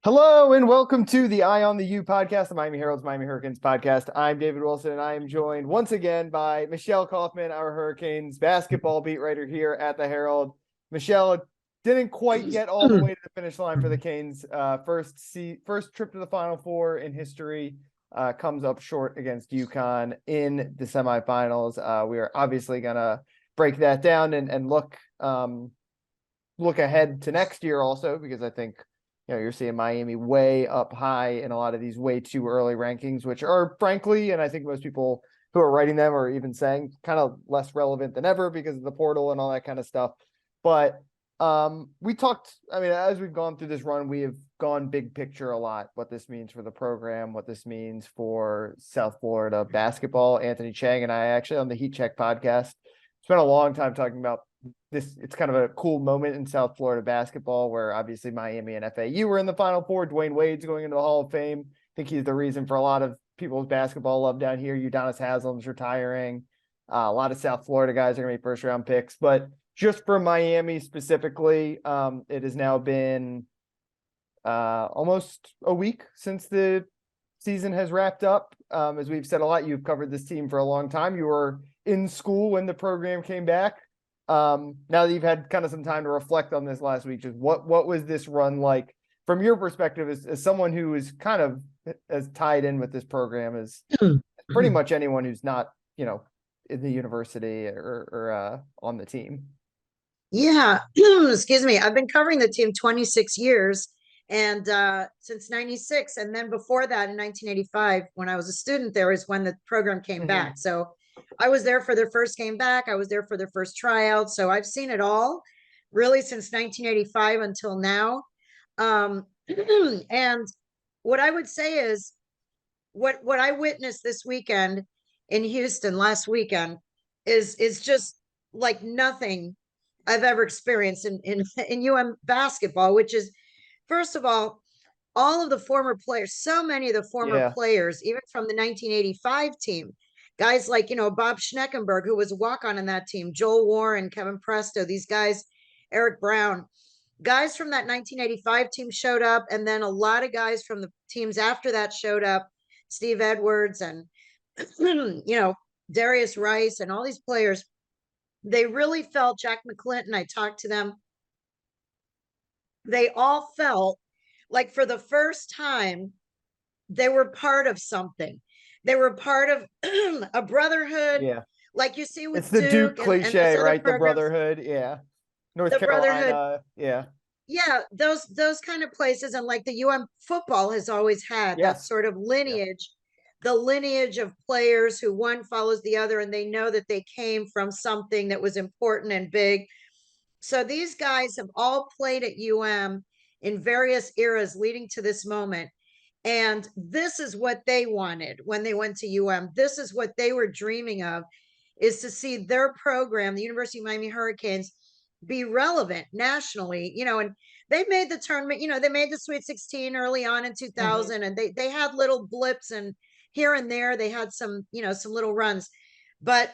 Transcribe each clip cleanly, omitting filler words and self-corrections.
Hello and welcome to the Eye on the U podcast, the Miami Herald's Miami Hurricanes podcast. I'm David Wilson and I am joined once again by Michelle Kaufman, our Hurricanes basketball beat writer here at the Herald. Michelle didn't quite get all the way to the finish line for the Canes. First trip to the Final Four in history comes up short against UConn in the semifinals. We are obviously going to break that down and look ahead to next year also, because I think you're seeing Miami way up high in a lot of these way too early rankings, which are frankly, and I think most people who are writing them are even saying kind of less relevant than ever because of the portal and all that kind of stuff. But we talked, as we've gone through this run, we have gone big picture a lot, what this means for the program, what this means for South Florida basketball. Anthony Chang and I actually on the Heat Check podcast spent a long time talking about this. It's kind of a cool moment in South Florida basketball where obviously Miami and FAU were in the Final Four. Dwayne Wade's going into the Hall of Fame. I think he's the reason for a lot of people's basketball love down here. Udonis Haslem's retiring. A lot of South Florida guys are going to be first round picks. But just for Miami specifically, it has now been almost a week since the season has wrapped up. As we've said a lot, you've covered this team for a long time. You were in school when the program came back. Now that you've had kind of some time to reflect on this last week, just what was this run like from your perspective as someone who is kind of as tied in with this program as pretty much anyone who's not, in the university or on the team? Yeah, excuse me. I've been covering the team 26 years and since 96. And then before that in 1985, when I was a student there is when the program came back. So I was there for their first game back. I was there for their first tryout. So I've seen it all really since 1985 until now. And what I would say is what I witnessed this weekend in Houston last weekend is just like nothing I've ever experienced in basketball, which is, first of all of the former players, so many of the former players, even from the 1985 team, guys like, Bob Schneckenberg, who was a walk-on in that team, Joel Warren, Kevin Presto, these guys, Eric Brown, guys from that 1985 team showed up. And then a lot of guys from the teams after that showed up, Steve Edwards and, Darius Rice and all these players. They really felt, Jack McClinton, I talked to them, they all felt like for the first time, they were part of something. They were part of a brotherhood. Yeah. Like you see with it's the Duke cliche, and right? The brotherhood. Yeah. North Carolina. Yeah. Yeah. Those kind of places. And like the football has always had that sort of lineage, the lineage of players who one follows the other, and they know that they came from something that was important and big. So these guys have all played at in various eras leading to this moment. And this is what they wanted when they went to This is what they were dreaming of, is to see their program, the University of Miami Hurricanes, be relevant nationally, and they made the tournament, they made the Sweet 16 early on in 2000, and they had little blips and here and there, they had some, some little runs. But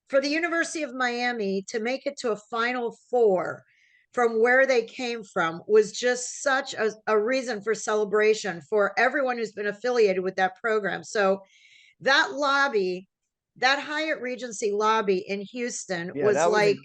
for the University of Miami to make it to a Final Four from where they came from was just such a reason for celebration for everyone who's been affiliated with that program. So that lobby, that Hyatt Regency lobby in Houston was like,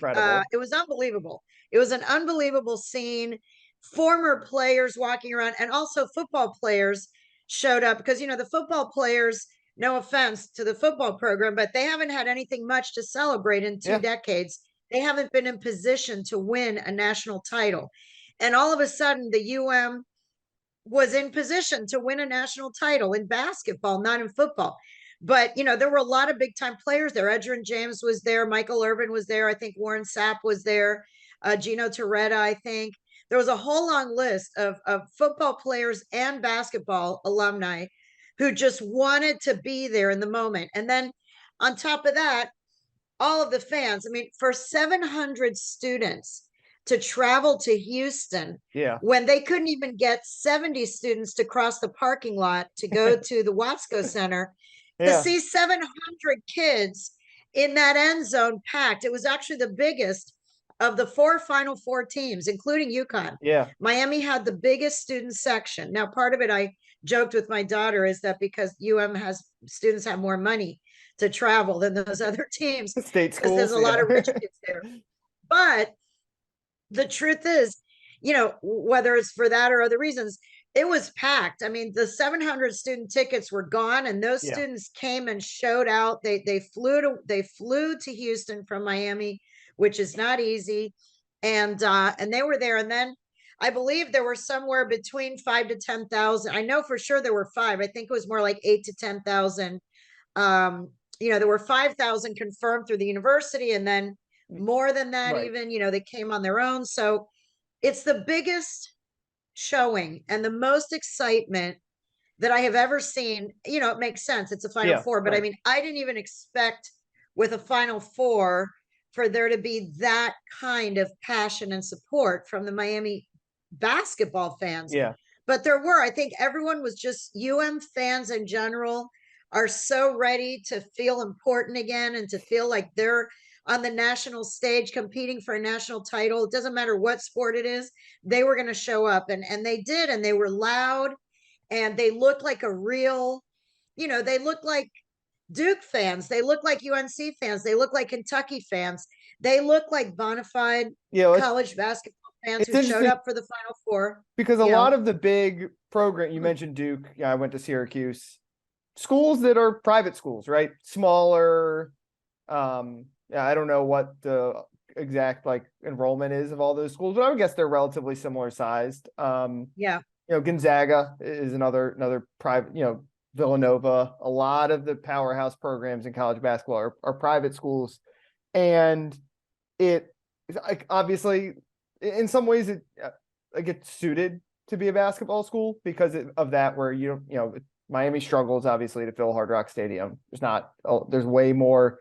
it was unbelievable. It was an unbelievable scene. Former players walking around, and also football players showed up because, the football players, no offense to the football program, but they haven't had anything much to celebrate in 2 decades. They haven't been in position to win a national title. And all of a sudden, the was in position to win a national title in basketball, not in football. But, there were a lot of big time players there. Edgerrin James was there. Michael Irvin was there. I think Warren Sapp was there. Gino Torretta, I think. There was a whole long list of football players and basketball alumni who just wanted to be there in the moment. And then on top of that, all of the fans, for 700 students to travel to Houston when they couldn't even get 70 students to cross the parking lot to go to the Watsco Center, to see 700 kids in that end zone packed. It was actually the biggest of the 4 Final Four teams, including UConn, Yeah. Miami had the biggest student section. Now, part of it, I joked with my daughter, is that because students have more money to travel than those other teams, State because there's schools. a lot of rich kids there. But the truth is, whether it's for that or other reasons, it was packed. I mean, the 700 student tickets were gone, and those Yeah. students came and showed out. They flew to Houston from Miami, which is not easy, and they were there. And then I believe there were somewhere between 5 to 10,000. I know for sure there were 5. I think it was more like 8 to 10,000. There were 5,000 confirmed through the university, and then more than that, Right. even, they came on their own. So it's the biggest showing and the most excitement that I have ever seen. It makes sense. It's a Final Yeah. Four, but Right. I mean, I didn't even expect with a Final Four for there to be that kind of passion and support from the Miami basketball fans. Yeah. But there were, I think everyone was just, fans in general are so ready to feel important again and to feel like they're on the national stage competing for a national title. It doesn't matter what sport it is, they were going to show up, and they did, and they were loud, and they looked like a real, they looked like Duke fans, they look like UNC fans, they look like Kentucky fans, they look like bona fide college basketball fans it's who showed interesting up for the Final Four. because a lot of the big program, you mentioned Duke. Yeah, I went to Syracuse. Schools that are private schools, right? Smaller. Yeah, I don't know what the exact like enrollment is of all those schools, but I would guess they're relatively similar sized. Yeah. Gonzaga is another private, Villanova. A lot of the powerhouse programs in college basketball are private schools. And it like obviously in some ways it like it's suited to be a basketball school because of that, where Miami struggles obviously to fill Hard Rock Stadium. There's way more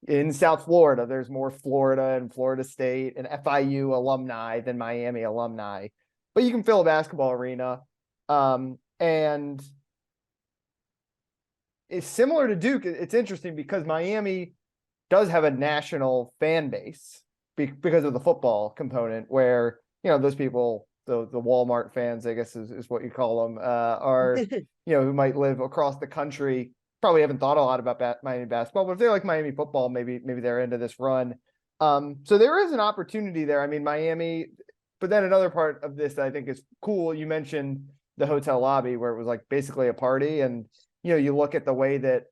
in South Florida. There's more Florida and Florida State and FIU alumni than Miami alumni, but you can fill a basketball arena. And it's similar to Duke. It's interesting because Miami does have a national fan base because of the football component, where those people, the Walmart fans, I guess is what you call them, are who might live across the country, probably haven't thought a lot about Miami basketball, but if they like Miami football, maybe they're into this run. So there is an opportunity there. I mean, Miami, but then another part of this that I think is cool, you mentioned the hotel lobby where it was like basically a party, and you look at the way that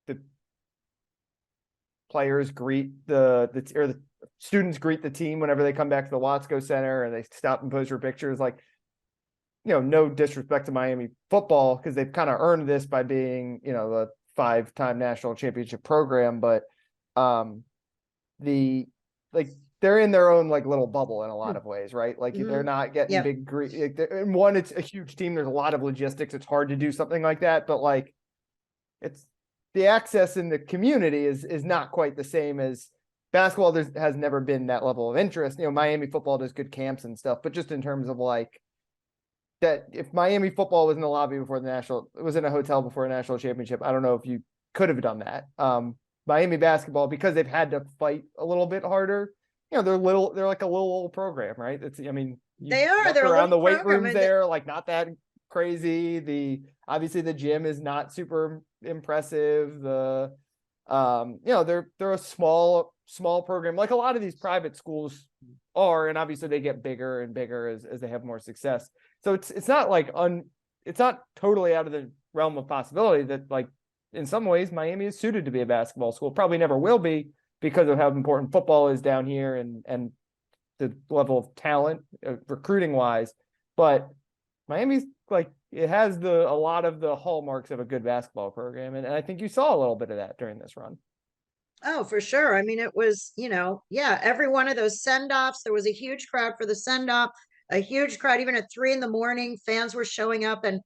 the players greet the students greet the team whenever they come back to the Watsco Center and they stop and pose for pictures. Like, no disrespect to Miami football because they've kind of earned this by being, the 5-time national championship program, but they're in their own like little bubble in a lot of ways, right? Like they're not getting big and one, it's a huge team. There's a lot of logistics. It's hard to do something like that, but like it's the access in the community is not quite the same as basketball. There has never been that level of interest. Miami football does good camps and stuff, but just in terms of like that, if Miami football was in the lobby before it was in a hotel before a national championship, I don't know if you could have done that. Miami basketball, because they've had to fight a little bit harder, they're like a little old program, right? They are. They're around the weight program, rooms there, like not that crazy. Obviously the gym is not super impressive. They're a small program, like a lot of these private schools are, and obviously they get bigger and bigger as they have more success. So it's not like it's not totally out of the realm of possibility that like in some ways Miami is suited to be a basketball school. Probably never will be because of how important football is down here and the level of talent recruiting wise. But Miami's like, it has a lot of the hallmarks of a good basketball program. And I think you saw a little bit of that during this run. Oh, for sure. I mean, it was, every one of those send-offs, there was a huge crowd for the send-off, a huge crowd, even at 3 a.m, fans were showing up, and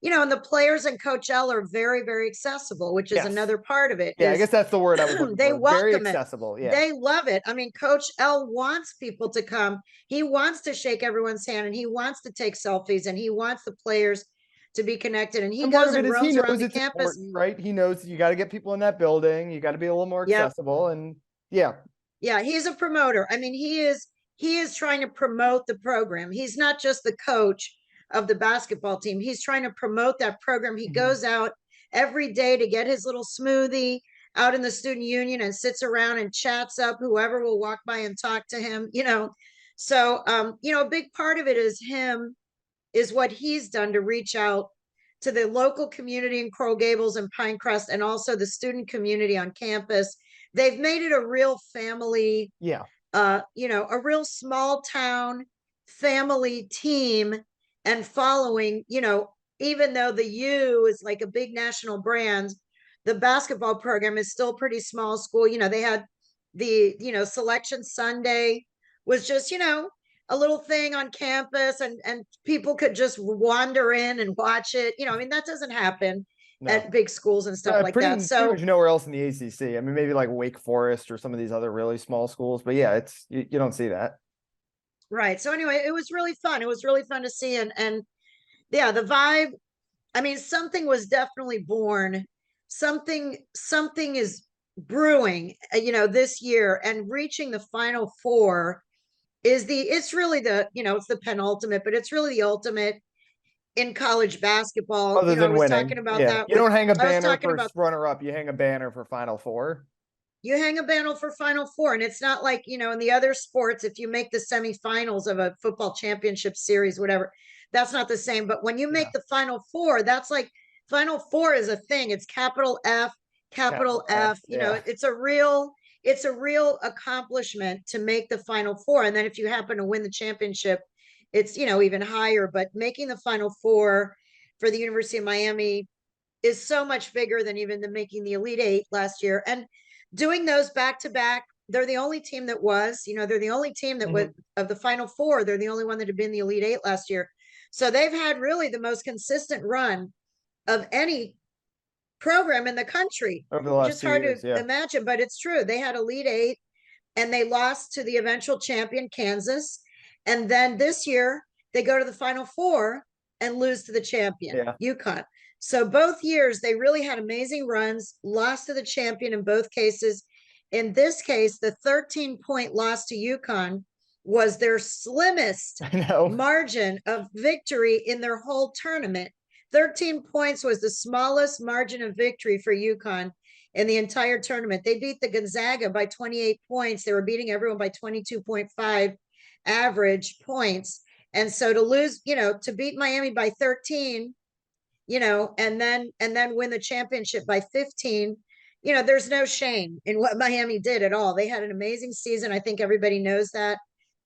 the players and Coach L are very, very accessible, which is another part of it. Yeah, I guess that's the word I was looking they for. welcome Very it. accessible. Yeah. They love it. I mean, Coach L wants people to come. He wants to shake everyone's hand, and he wants to take selfies, and he wants the players to be connected. And he goes and roams around the campus. Right? He knows you got to get people in that building. You got to be a little more accessible. And yeah. Yeah, he's a promoter. I mean, he is trying to promote the program. He's not just the coach of the basketball team. He's trying to promote that program. He Mhm. goes out every day to get his little smoothie out in the student union and sits around and chats up whoever will walk by and talk to him, you know. So a big part of it is what he's done to reach out to the local community in Coral Gables and Pinecrest and also the student community on campus. They've made it a real family, Yeah. a real small town family team and following, even though the U is like a big national brand, the basketball program is still pretty small school. They had selection Sunday was just, a little thing on campus and people could just wander in and watch it. I mean, that doesn't happen No. at big schools and stuff like that. Pretty So much nowhere else in the ACC. I mean, maybe like Wake Forest or some of these other really small schools, but yeah, it's you don't see that. right. So anyway, it was really fun. It was really fun to see and yeah, the vibe, I mean, something was definitely born. Something is brewing, this year and reaching the final four it's really it's the penultimate, but it's really the ultimate in college basketball. Other I than was talking winning, about yeah, that you with don't hang a I was banner talking for about runner up. You hang a banner for Final Four. you hang a banner for final four and it's not like in the other sports if you make the semifinals of a football championship series whatever that's not the same but when you make Yeah, the final four that's like final four is a thing it's capital capital F. F Yeah, it's a real accomplishment to make the final four and then if you happen to win the championship it's even higher but making the final four for the University of Miami is so much bigger than even the making the Elite Eight last year. And doing those back to back, they're the only team that they're the only team that was Mhm. of the Final Four. They're the only one that had been the Elite Eight last year. So they've had really the most consistent run of any program in the country, Over the which last is two hard to years. Yeah, imagine, but it's true. They had Elite Eight and they lost to the eventual champion, Kansas. And then this year, they go to the Final Four and lose to the champion, yeah. UConn. So both years, they really had amazing runs, lost to the champion in both cases. In this case, the 13-point loss to UConn was their slimmest I know. margin of victory in their whole tournament. 13 points was the smallest margin of victory for UConn in the entire tournament. They beat the Gonzaga by 28 points. They were beating everyone by 22.5 average points. And so to lose, to beat Miami by 13, and then win the championship by 15, there's no shame in what Miami did at all. They had an amazing season. I think everybody knows that,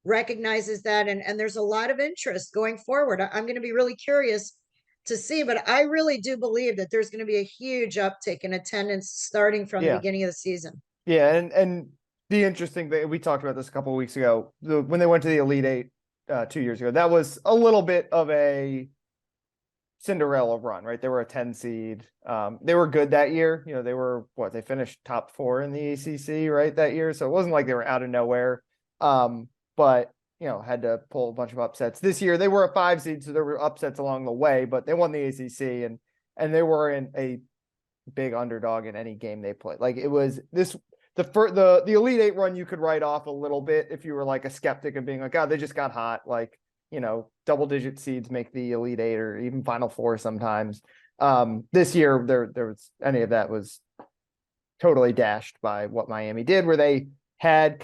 recognizes that, and there's a lot of interest going forward. I'm going to be really curious to see, but I really do believe that there's going to be a huge uptick in attendance starting from the Yeah, beginning of the season. yeah, and the interesting thing we talked about this a couple of weeks ago. When they went to the Elite Eight 2 years ago, that was a little bit of a Cinderella run, right? They were a 10 seed. They were good that year. They were they finished top four in the ACC, right, that year. So it wasn't like they were out of nowhere. But had to pull a bunch of upsets. This year they were a 5 seed, so there were upsets along the way, but they won the ACC and they were in a big underdog in any game they played. Like it was the Elite Eight run you could write off a little bit if you were like a skeptic and being like, oh, they just got hot. Like, double digit seeds make the Elite Eight or even Final Four sometimes. This year there was any of that was totally dashed by what Miami did, where they had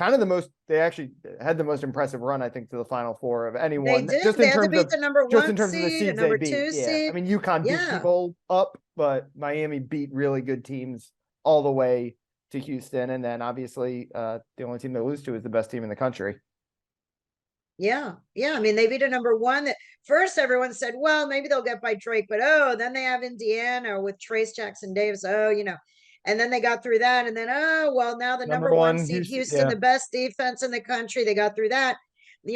they actually had the most impressive run, I think, to the Final Four of They anyone, did. They had to beat the number just in one terms of the seed and seeds they number beat. two Yeah. I seed. mean, UConn beat Yeah. people up, but Miami beat really good teams all the way to Houston. And then obviously the only team they lose to is the best team in the country. Yeah. Yeah. I mean, they beat a number one that first everyone said, well, maybe they'll get by Drake, but then they have Indiana with Trace Jackson Davis. And then they got through that. And then, well, now the Number number one one, seed Houston, Houston, yeah. the best defense in the country. They got through that,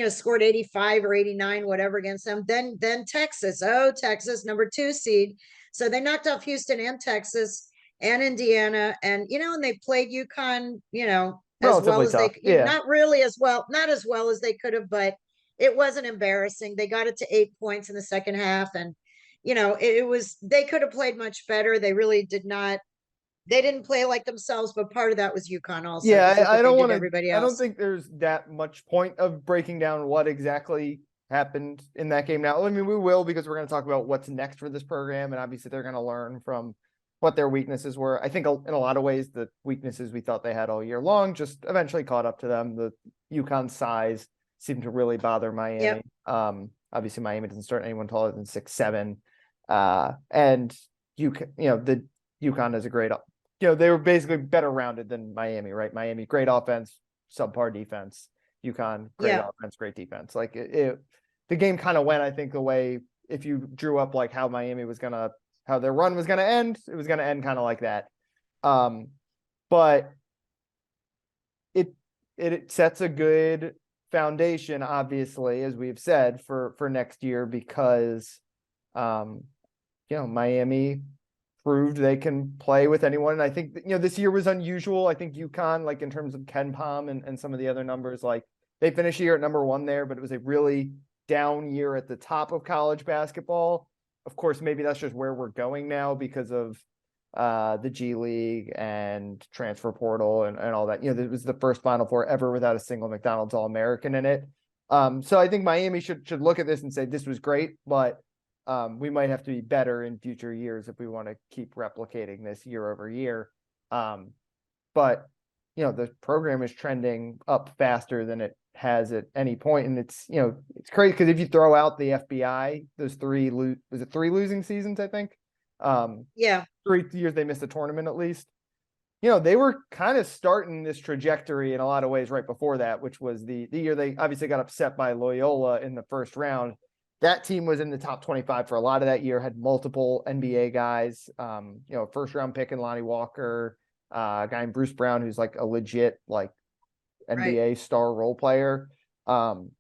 scored 85 or 89, whatever against them. Then Texas, Texas, number two seed. So they knocked off Houston and Texas and Indiana. And they played UConn, as well Relatively as they tough. Yeah. not really as well, not as well as they could have, but it wasn't embarrassing. They got it to 8 points in the second half, and it was they could have played much better. They really did not they didn't play like themselves, but part of that was UConn also, Yeah, because look I what they don't did want to to. everybody I don't else. think there's that much point of breaking down what exactly happened in that game now. I mean, we will because we're going to talk about what's next for this program, and obviously they're going to learn from what their weaknesses were. I think in a lot of ways, the weaknesses we thought they had all year long just eventually caught up to them. The UConn size seemed to really bother Miami. Yep. Obviously Miami doesn't start anyone taller than 6'7", and the UConn is a great they were basically better rounded than Miami, right? Miami, great offense, subpar defense. UConn, great Yeah. offense, great defense. Like the game kind of went, I think, the way if you drew up like how how their run was gonna end, it was gonna end kind of like that. But it sets a good foundation, obviously, as we've said, for next year because Miami proved they can play with anyone. And I think this year was unusual. I think UConn, like in terms of Ken Palm and some of the other numbers, like they finished the year at number 1 there, but it was a really down year at the top of college basketball. Of course, maybe that's just where we're going now because of the G League and transfer portal and all that. It was the first Final Four ever without a single McDonald's All-American in it. So I think Miami should look at this and say this was great, but we might have to be better in future years if we want to keep replicating this year over year. But the program is trending up faster than it has at any point, and it's crazy because if you throw out the FBI, those three losing seasons, I think. Yeah. 3 years they missed the tournament at least. They were kind of starting this trajectory in a lot of ways right before that, which was the year they obviously got upset by Loyola in the first round. That team was in the top 25 for a lot of that year, had multiple NBA guys, first round pick in Lonnie Walker, a guy named Bruce Brown, who's like a legit like NBA star role player. And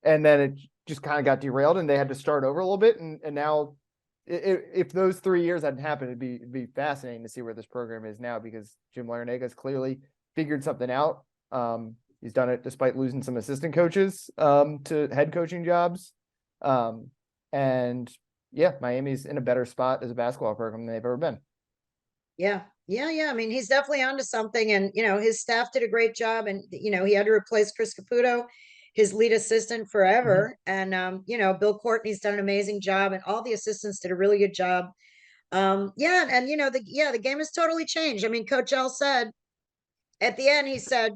then it just kind of got derailed and they had to start over a little bit. And now if those 3 years hadn't happened, it'd be fascinating to see where this program is now because Jim Larrañaga's clearly figured something out. He's done it despite losing some assistant coaches to head coaching jobs. And yeah, Miami's in a better spot as a basketball program than they've ever been. Yeah. I mean, he's definitely onto something. And, his staff did a great job. And, he had to replace Chris Caputo, his lead assistant forever. And, Bill Courtney's done an amazing job and all the assistants did a really good job. And the game has totally changed. I mean, Coach L said at the end, he said,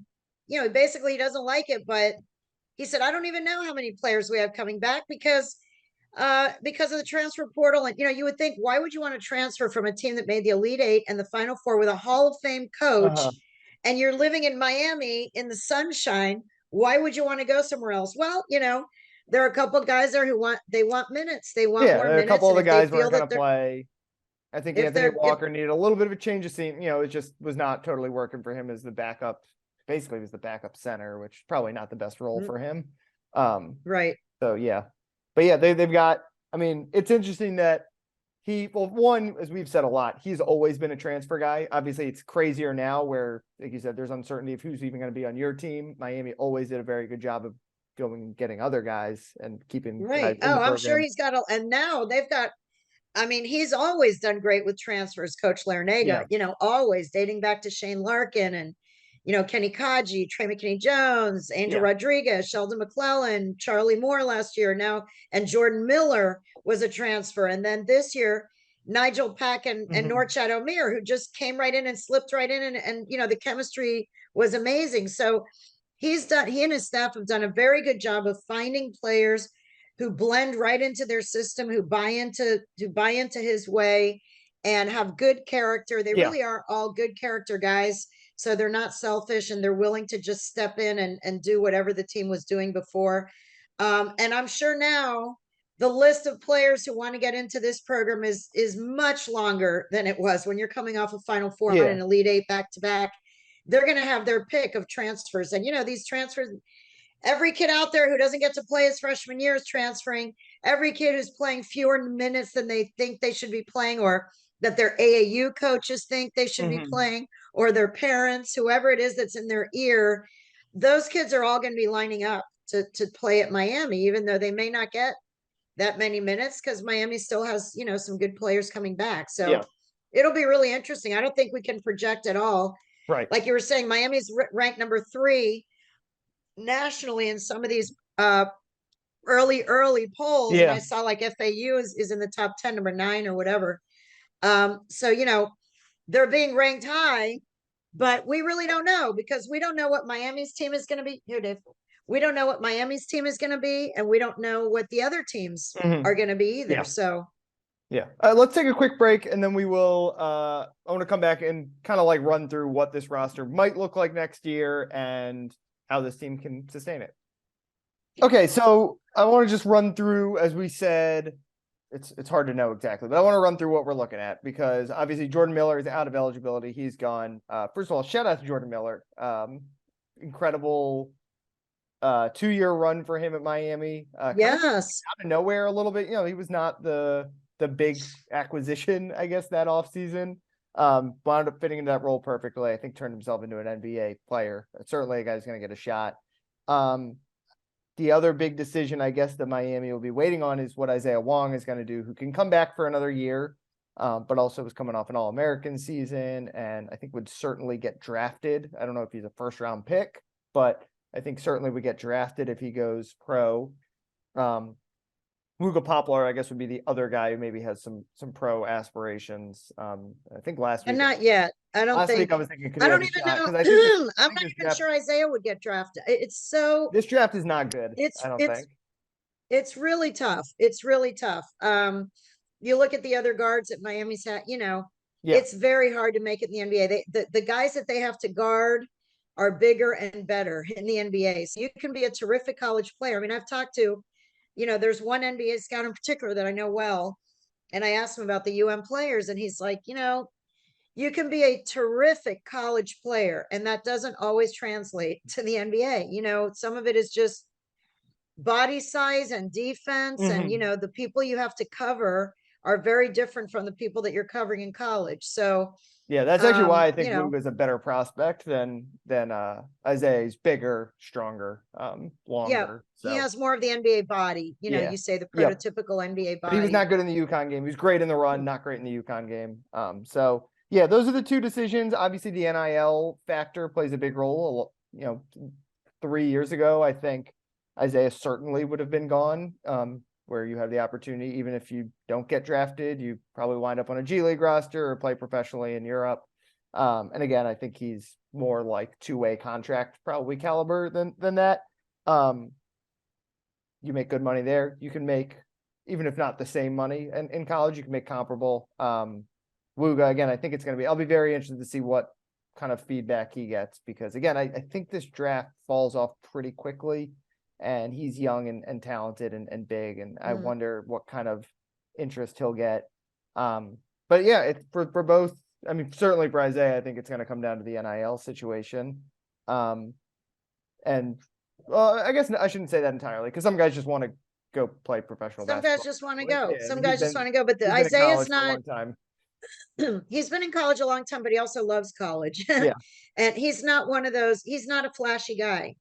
basically he doesn't like it, but he said, I don't even know how many players we have coming back because of the transfer portal. And, you would think, why would you want to transfer from a team that made the Elite Eight and the Final Four with a Hall of Fame coach and you're living in Miami in the sunshine? Why would you want to go somewhere else? Well, there are a couple of guys there who want minutes. They want more minutes. A couple of the guys weren't going that to play. I think Anthony Walker needed a little bit of a change of scene. It just was not totally working for him as the backup. Basically, was the backup center, which probably not the best role for him. Right. So yeah, but yeah, they've got. I mean, it's interesting that one, as we've said a lot, he's always been a transfer guy. Obviously, it's crazier now where, like you said, there's uncertainty of who's even going to be on your team. Miami always did a very good job of going and getting other guys and keeping right. guys in the I'm sure program. he's got and now they've got. I mean, he's always done great with transfers, Coach Larrañaga, always dating back to Shane Larkin and, Kenny Kaji, Trey McKinney-Jones, Angel Rodriguez, Sheldon McClellan, Charlie Moore last year now, and Jordan Miller was a transfer. And then this year, Nigel Pack and Norchad Omier, who just came right in and slipped right in. And the chemistry was amazing. So he and his staff have done a very good job of finding players who blend right into their system, who buy into his way and have good character. They really are all good character guys. So they're not selfish and they're willing to just step in and do whatever the team was doing before. And I'm sure now the list of players who want to get into this program is much longer than it was when you're coming off a Final Four on an Elite Eight back to back. They're going to have their pick of transfers. And, these transfers, every kid out there who doesn't get to play his freshman year is transferring. Every kid who's playing fewer minutes than they think they should be playing, or that their AAU coaches think they should be playing, or their parents, whoever it is that's in their ear, those kids are all going to be lining up to play at Miami, even though they may not get that many minutes because Miami still has, some good players coming back. So it'll be really interesting. I don't think we can project at all. Right. Like you were saying, Miami's ranked number 3 nationally in some of these early polls, and Yeah. I saw like FAU is in the top 10, number 9 or whatever. So they're being ranked high, but we really don't know, because we don't know what Miami's team is going to be. Here, Dave. We don't know what Miami's team is going to be, and we don't know what the other teams Mhm. are going to be either. Yeah. So Yeah. Let's take a quick break, and then we will, I want to come back and kind of like run through what this roster might look like next year and how this team can sustain it. Okay, so I want to just run through, as we said, it's hard to know exactly, but I want to run through what we're looking at, because obviously Jordan Miller is out of eligibility. He's gone. First of all, shout out to Jordan Miller. Incredible 2-year run for him at Miami. yes, Out of nowhere a little bit. He was not the big acquisition, I guess, that offseason. Wound up fitting into that role perfectly. I think turned himself into an NBA player. Certainly a guy's going to get a shot. The other big decision, I guess, that Miami will be waiting on is what Isaiah Wong is going to do, who can come back for another year, but also was coming off an All-American season, and I think would certainly get drafted. I don't know if he's a first-round pick, but I think certainly would get drafted if he goes pro. Luka Poplar, I guess, would be the other guy who maybe has some pro aspirations. I think last week. and not yet. I don't Last think. week I was thinking, could I he don't have a even shot? know. Because I think I'm not even sure Isaiah would get drafted. this draft is not good. It's I don't it's think. it's really tough. It's really tough. You look at the other guards that Miami's had. Yeah. It's very hard to make it in the NBA. The guys that they have to guard are bigger and better in the NBA. So you can be a terrific college player. I mean, I've talked to, there's one NBA scout in particular that I know well, and I asked him about the players, and he's like, you can be a terrific college player, and that doesn't always translate to the NBA. Some of it is just body size and defense, and the people you have to cover are very different from the people that you're covering in college. So yeah, that's actually why I think Luke is a better prospect than Isaiah. He's bigger, stronger, longer. He has more of the NBA body. Yeah. You say the Yep. prototypical NBA body. But he was not good in the UConn game. He was great in the run, not great in the UConn game. So yeah, those are the two decisions. Obviously, the NIL factor plays a big role. 3 years ago, I think Isaiah certainly would have been gone. Where you have the opportunity, even if you don't get drafted, you probably wind up on a G League roster or play professionally in Europe. And again, I think he's more like 2-way contract probably caliber than that. You make good money there. You can make, even if not the same money in college, you can make comparable. Wuga, again, I think it's going to be, I'll be very interested to see what kind of feedback he gets, because again, I think this draft falls off pretty quickly, and he's young and talented and big. And I wonder what kind of interest he'll get. But yeah, it's for both. I mean, certainly for Isaiah, I think it's going to come down to the NIL situation. And I guess I shouldn't say that entirely, because some guys just want to go play professional basketball. Some guys just want to go. Yeah, Some guys just want to go. But Isaiah's not. He's been in college a long time, but he also loves college. Yeah. And he's not one of those. He's not a flashy guy.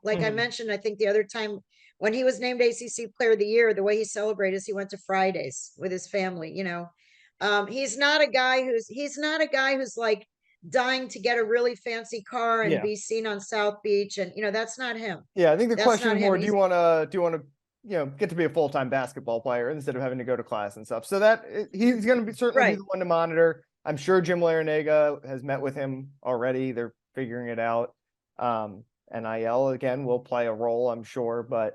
Like I mentioned, I think the other time when he was named ACC Player of the Year, the way he celebrated is he went to Fridays with his family. He's not a guy who's like dying to get a really fancy car and be seen on South Beach, and that's not him. Yeah, I think the question is more, do you want to get to be a full-time basketball player instead of having to go to class and stuff? So that he's going to be certainly be the one to monitor. I'm sure Jim Larinaga has met with him already. They're figuring it out. NIL again will play a role, I'm sure, but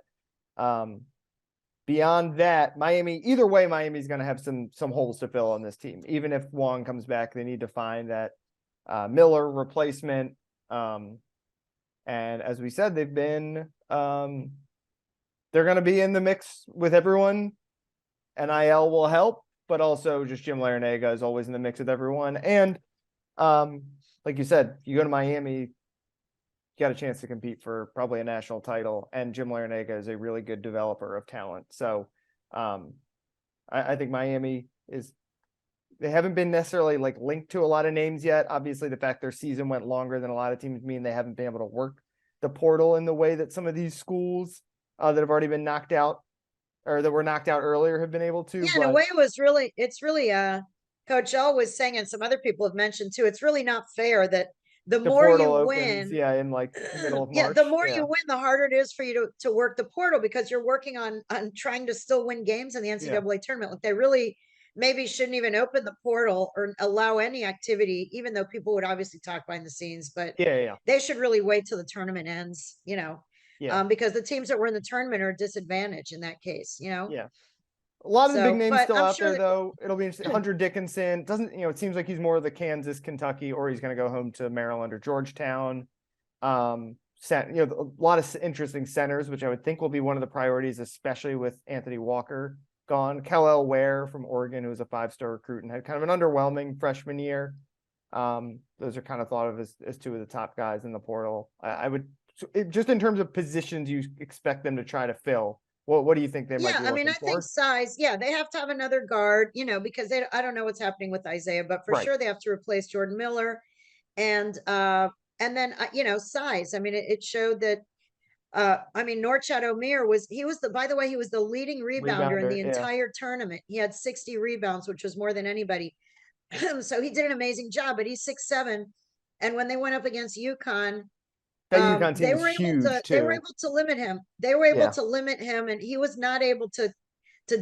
beyond that, either way, Miami's going to have some holes to fill on this team. Even if Wong comes back, they need to find that Miller replacement. And as we said, they've been they're going to be in the mix with everyone. NIL will help, but also just Jim Larinaga is always in the mix with everyone. And like you said, you go to Miami, you got a chance to compete for probably a national title. And Jim Larinaga is a really good developer of talent. So I think Miami they haven't been necessarily like linked to a lot of names yet. Obviously, the fact their season went longer than a lot of teams mean they haven't been able to work the portal in the way that some of these schools that have already been knocked out or that were knocked out earlier have been able to. Yeah, in a way, it's really Coach L was saying, and some other people have mentioned too, it's really not fair that the The more you portal opens, win, yeah, in like the middle of yeah, the March. more Yeah. you win, the harder it is for you to work the portal because you're working on trying to still win games in the Yeah. NCAA tournament. Like they really maybe shouldn't even open the portal or allow any activity, even though people would obviously talk behind the scenes, but Yeah. Yeah. they should really wait till the tournament ends, Yeah. because the teams that were in the tournament are disadvantaged in that case. Yeah. A lot of the big So, names but still I'm out sure there, that though. It'll be interesting. Hunter Dickinson doesn't, it seems like he's more of the Kansas, Kentucky, or he's going to go home to Maryland or Georgetown. A lot of interesting centers, which I would think will be one of the priorities, especially with Anthony Walker gone. Kellel Ware from Oregon, who was a 5-star recruit and had kind of an underwhelming freshman year. Those are kind of thought of as two of the top guys in the portal. I would just in terms of positions you expect them to try to fill. What do you think they might Yeah, be I mean, looking I think for? size. Yeah, they have to have another guard, because I don't know what's happening with Isaiah, but for Right. sure they have to replace Jordan Miller, and then size. I mean, it showed that. I mean, Norchad Omier was the by the way he was the leading rebounder in Rebounder. the Yeah. entire tournament. He had 60 rebounds, which was more than anybody. So he did an amazing job. But he's 6'7", and when they went up against UConn, That UConn team they is were able huge to they were too. able to limit him. They were able Yeah. to limit him, and he was not able to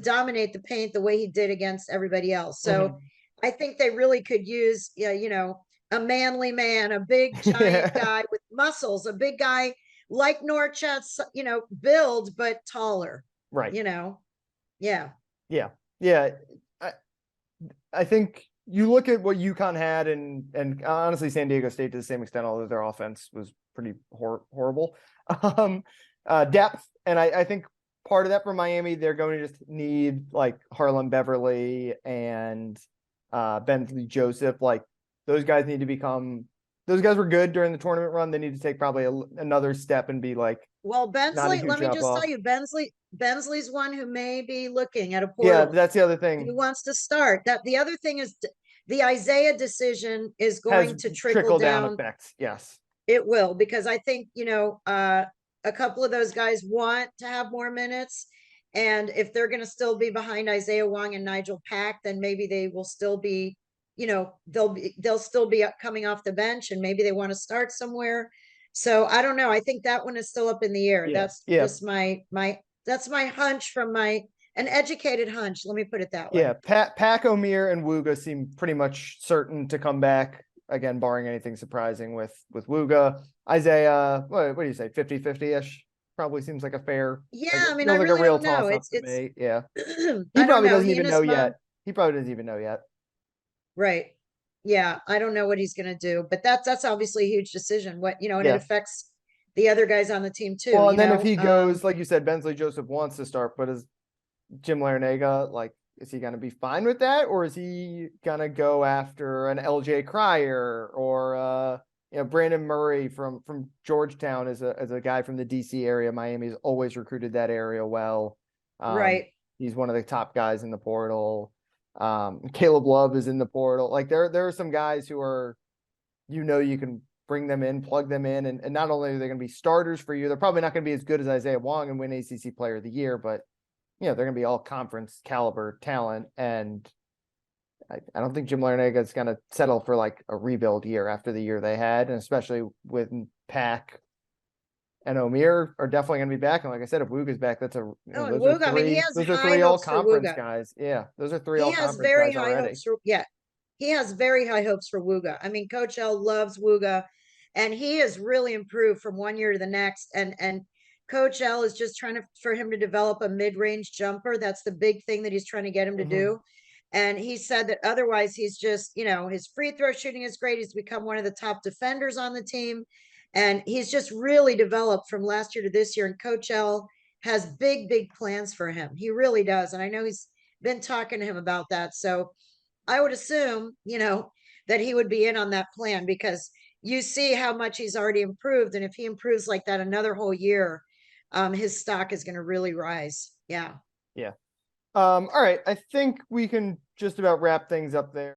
dominate the paint the way he did against everybody else. So Mhm. I think they really could use, a manly man, a big giant Yeah. guy with muscles, a big guy like Norchad's, build, but taller, Right. you know. Yeah. Yeah. Yeah. I, I think you look at what UConn had, and honestly, San Diego State to the same extent, although their offense was pretty horrible. Um, Depth, and I think part of that for Miami, they're going to just need like Harlem Beverly and Bentley Joseph. Like those guys need to become. Those guys were good during the tournament run. They need to take probably another step and be like Well, not a Bensley, huge let me drop just tell off. you, Bensley's one who may be looking at a Yeah, portal. that's the other He thing. wants to start. That the other thing is the Isaiah decision is Has going to trickle trickle down down. effects. Yes. It will, because I think, a couple of those guys want to have more minutes. And if they're going to still be behind Isaiah Wong and Nigel Pack, then maybe they will still be, they'll still be coming off the bench, and maybe they want to start somewhere. So I don't know. I think that one is still up in the air. Yeah. That's Yeah. just that's my hunch from an educated hunch. Let me put it that Yeah, way. Pac, Omir, and Wooga seem pretty much certain to come back again, barring anything surprising with Wooga. Isaiah, what do you say, 50-50-ish? Probably seems like a fair, like Yeah. it I mean, I feels like a really real don't know. toss up It's, to it's, me. Yeah, he I don't probably know. doesn't He and even his know mom, yet. He probably doesn't even know yet. right. Yeah, I don't know what he's going to do, but that's obviously a huge decision. And it Yeah. affects the other guys on the team too, Well, and then if he goes, like you said, Bensley Joseph wants to start, but is Jim Larinaga like? Is he going to be fine with that, or is he going to go after an LJ Cryer or Brandon Murray from Georgetown as a guy from the DC area? Miami's always recruited that area well. right. He's one of the top guys in the portal. Caleb Love is in the portal. Like there are some guys who are, you can bring them in, plug them in, and not only are they going to be starters for you, they're probably not going to be as good as Isaiah Wong and win ACC Player of the Year, but they're going to be all conference caliber talent. And I don't think Jim Larinaga is going to settle for like a rebuild year after the year they had. And especially with Pack and Omir are definitely going to be back. And like I said, if Wooga's back, that's Oh, and Wooga, I mean, those are three all conference guys. Yeah. Those are three he all has conference very guys high already. hopes for, yeah, he has very high hopes for Wooga. I mean, Coach L loves Wooga, and he has really improved from one year to the next. And Coach L is just trying for him to develop a mid-range jumper. That's the big thing that he's trying to get him to Mm-hmm. do. And he said that otherwise he's just, his free throw shooting is great. He's become one of the top defenders on the team. And he's just really developed from last year to this year. And Coach L has big, big plans for him. He really does. And I know he's been talking to him about that. So I would assume, that he would be in on that plan, because you see how much he's already improved. And if he improves like that another whole year, his stock is going to really rise. Yeah. Yeah. All right. I think we can just about wrap things up there.